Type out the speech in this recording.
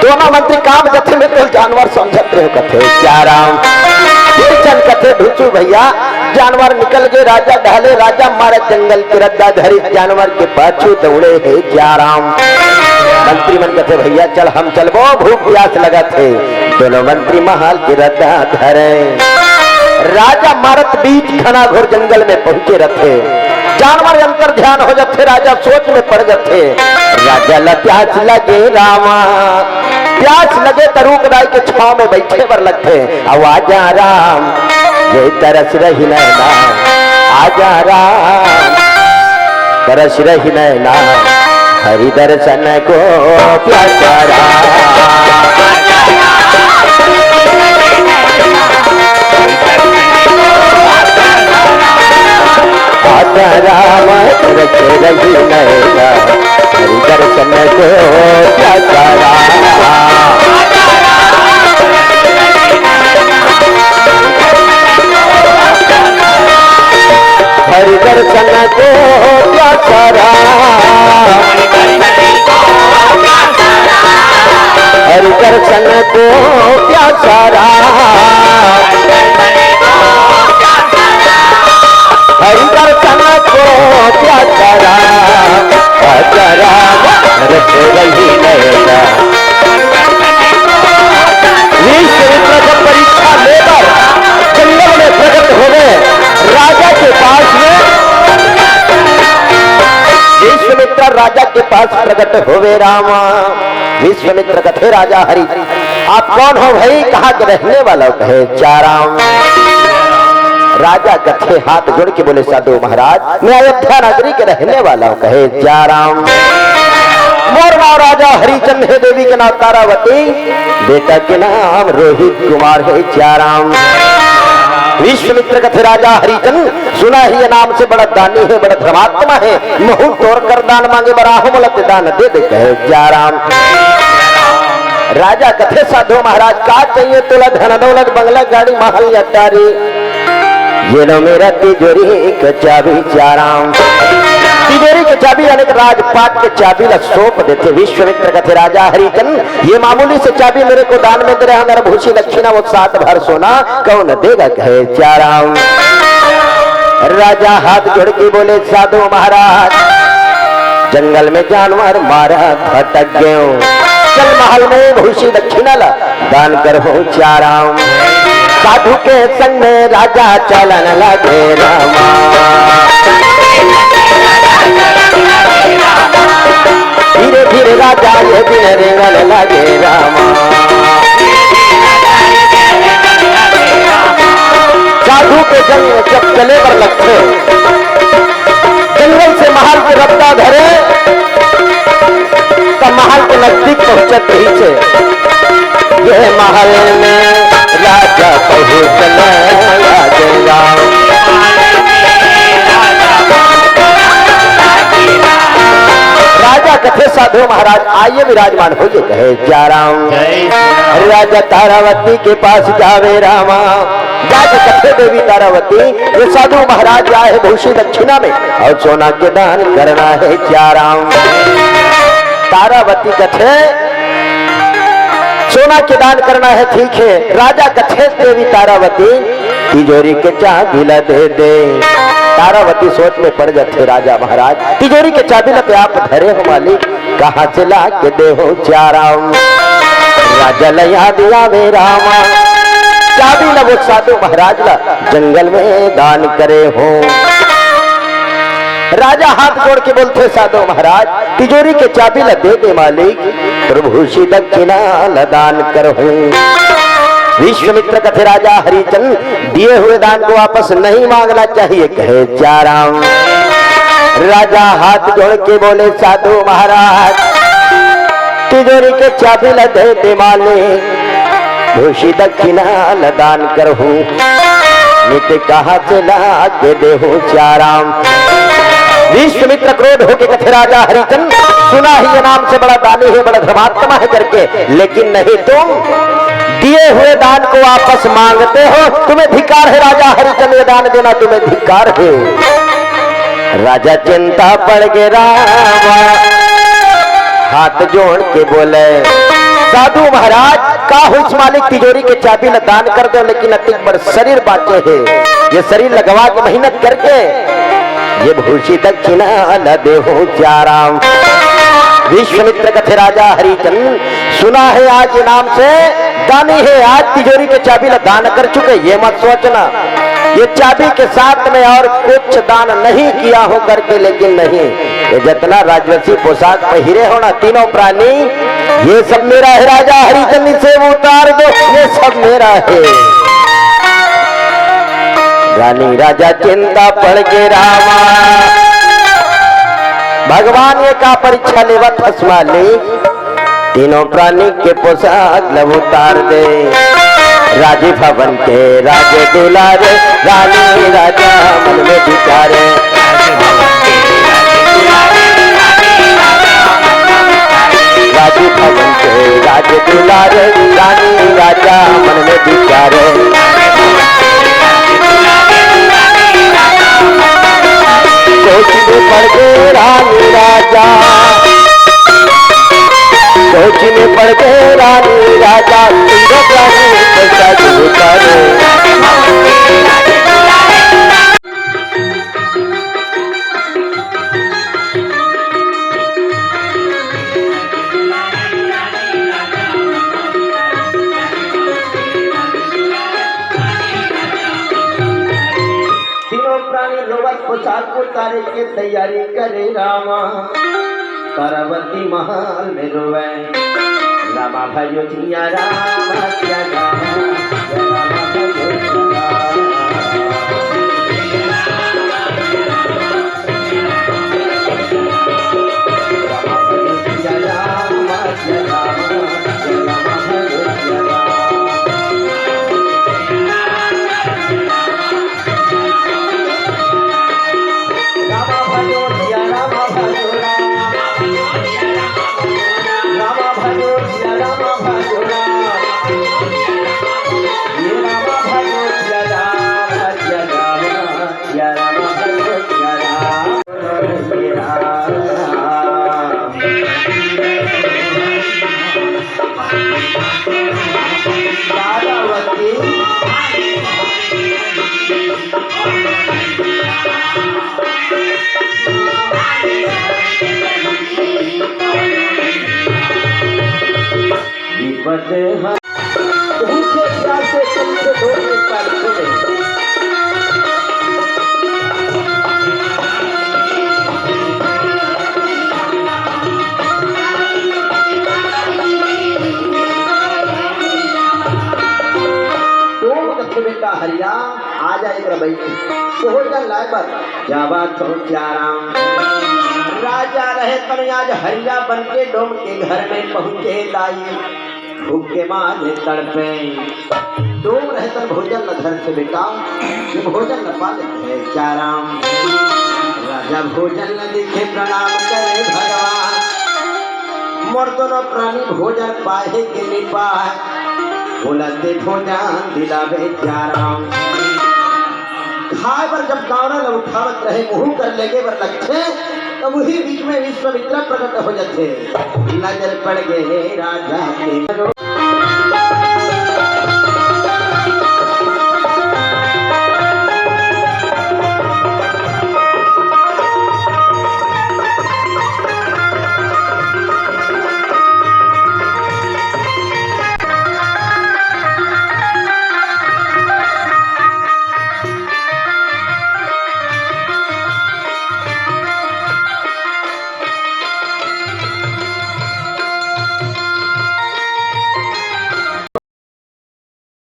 दोनों मंत्री काम जथे में तो जानवर समझत रहे कथे क्या राम चंद कथे ढूंचू भैया जानवर निकल गए राजा ढाले राजा मारे जंगल के रद्दा धरी जानवर के पाछू दौड़े है क्या राम मंत्री मन कथे भैया चल हम चलबो भूख प्यास लगा थे दोनों मंत्री महाल के रद्दा धरे राजा मारत बीच घना घोर जंगल में पहुंचे रथे जानवर अंतर ध्यान हो जाते राजा सोच में पड़ जाते राजा ला प्यास लगे रामा प्यास लगे तरूक राय के छाव में बैठे पर लगते आवाजा राम ये तरस रही नैना आजा राम तरस रही नैना हरि दर्शन को प्यासा राम तरस रही नैना हरि दर्शन को प्यासा हरि दर्शन को प्यासा हरि दर्शन को प्यासा हरि दर्शन को प्यासा राम रस रही नैना परीक्षा लेकर जंगल में प्रकट हो गए राजा के पास में विश्वामित्र राजा के पास प्रकट होवे रामा विश्वामित्र कथे राजा हरि आप कौन हो भाई कहाँ के रहने वाला कहे चाराम राजा कथे हाथ जोड़ के बोले साधु महाराज मैं अयोध्या नगरी के रहने वाला हूँ कहे चाराम मोर नाम राजा हरिचंद है देवी के नाम तारावती बेटा के नाम रोहित कुमार है चाराम विश्वामित्र कथे राजा हरिचंद सुना ही नाम से बड़ा दानी है बड़ा धर्मात्मा है मुंह तोड़ कर दान मांगे बराह मुलत दान दे दे कहे चाराम राजा कथे साधु महाराज का चाहिए तुला धन दौलत बंगला गाड़ी महल अटारी ये लो मेरा तिजोरी का चाबी चाराम तिजोरी की चाबी अनेक राजपाट के चाबी ला सौंप देते विश्वामित्र कथे राजा हरिचंद ये मामूली से चाबी मेरे को दान में दे रहा मेरा भूषी दक्षिणा वो 7 भर सोना कौन देगा कहे चाराम राजा हाथ जोड़ के बोले साधु महाराज जंगल में जानवर मारा भटक गयो चल महल में भूषी दक्षिणा ला दान कर हो चाराम साधु के संग में राजा चलन लगे रामा धीरे धीरे राजा ये दिन रेंगन लगे रामा साधु के संग जब चले पर लगते जंगल से महल के रफ्ता धरे तब महल के नजदीक पहुंचते ही से यह महल में राजा पहुंचने लगेगा राजा कथे साधु महाराज आइए विराजमान होइए कहे चाराम राजा तारावती के पास जावे रामा जाके कथे देवी तारावती ये साधु महाराज आए भूषी दक्षिणा में और सोना के दान करना है चाराम तारावती कथे सोना के दान करना है ठीक है राजा कथे देवी तारावती तिजोरी के चाबी ला दे दे तारावती सोच में पड़ जाते राजा महाराज तिजोरी के चाबी ला पे आप धरे हो मालिक कहाँ से ला के दे हो चाराम राजा लया दिया वे रामा चाबी ला वो साधु महाराज ला जंगल में दान करे हो राजा हाथ जोड़ के बोलते साधु महाराज तिजोरी के चाबी ला दे दे मालिक प्रभुषी दक्षिणा ला दान कर हो विश्वामित्र कथे राजा हरिचंद दिए हुए दान को वापस नहीं मांगना चाहिए कहे चाराम राजा हाथ जोड़ के बोले साधु महाराज तिजोरी के चाबी ला दे दे मालिक भूषी दक्षिणा ला दान कर हो नित कहा से ला के दे हो चाराम विश्वामित्र क्रोध होके कथे राजा हरिचंद सुना ही ये नाम से बड़ा दानी है बड़ा धर्मात्मा है करके लेकिन नहीं तुम दिए हुए दान को वापस मांगते हो तुम्हें धिक्कार है राजा हरिचंद ये दान देना तुम्हें धिक्कार है राजा चिंता पड़ गए रामा हाथ जोड़ के बोले, साधु महाराज का हुस मालिक तिजोरी के चाबी न दान कर दो, लेकिन अतिक बड़ शरीर बाचे है, ये शरीर लगवा के मेहनत करके ये भूषी दक्षिणा न देहु चाराम। विश्वामित्र कथे राजा हरिचंद, सुना है आज ये नाम से दानी है, आज तिजोरी के चाबी न दान कर चुके, ये मत सोचना ये चाबी के साथ में और कुछ दान नहीं किया हो करके, लेकिन नहीं, ये जितना राजवंशी पोशाक पहिरे हो ना तीनों प्राणी, ये सब मेरा है राजा हरिचंद, से उतार दो, ये सब मेरा है। रानी राजा चिंता पड़ के रामा, भगवान ये का परीक्षा लेवत हसमाली, तीनों प्राणी के पोशाक लब उतार दे। राजी भवन के राजे दुलारे, रानी राजा मन में विचारे, राजी भवन के राजे दुलारे, रानी राजा मन में विचारे। सोचने पड़ गए रानी राजा, सोचने पड़ गए रानी राजा, तीनों प्राणी पैसा उतारे। तीनों प्राणी रोवत पोशाक उतारे के तैयारी करे रामा, पार्वती महल में रोवे, रामा भयो जिया राम जिया राम, रामा भयो जिया हरिया आ जाए भोजन लाए पर जावा चाराम। राजा रहे पर आज हरिया बन के डोम के घर में पहुंचे लाई, भूख के मारे तड़पे, डोम रहे तर भोजन न घर से बेटा, ये भोजन न पा लेते चाराम। राजा भोजन न दिखे प्रणाम करे भगवान, मोर दोनों प्राणी भोजन पाए के नहीं पाए, बोलते भोजन दिलावे चाराम। खाए पर जब कावड़ा उठावत रहे मुँह कर लेगे बर लगे, तब वही बीच में विश्वामित्र प्रकट हो जाते, नजर पड़ गए राजा के